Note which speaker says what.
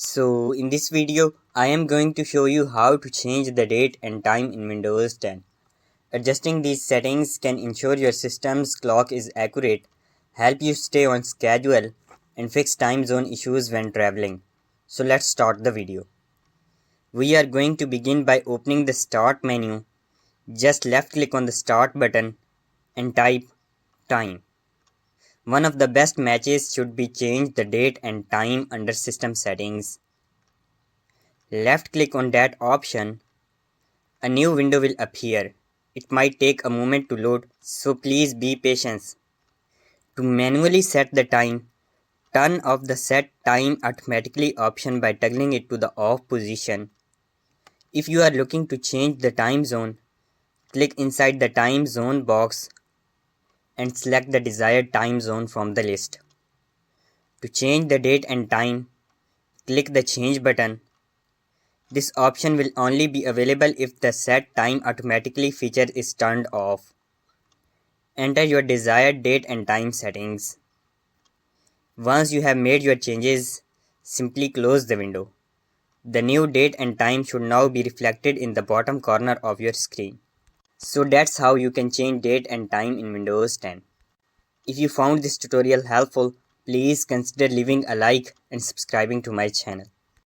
Speaker 1: So in this video, I am going to show you how to change the date and time in Windows 10. Adjusting these settings can ensure your system's clock is accurate, help you stay on schedule, and fix time zone issues when traveling. So let's start the video. We are going to begin by opening the Start menu. Just left click on the Start button and type Time. One of the best matches should be change the date and time under System Settings. Left click on that option. A new window will appear. It might take a moment to load, so please be patient. To manually set the time, turn off the Set Time Automatically option by toggling it to the off position. If you are looking to change the time zone, click inside the time zone box and select the desired time zone from the list. To change the date and time, click the Change button. This option will only be available if the Set Time Automatically feature is turned off. Enter your desired date and time settings. Once you have made your changes, simply close the window. The new date and time should now be reflected in the bottom corner of your screen. So that's how you can change date and time in Windows 10. If you found this tutorial helpful, please consider leaving a like and subscribing to my channel.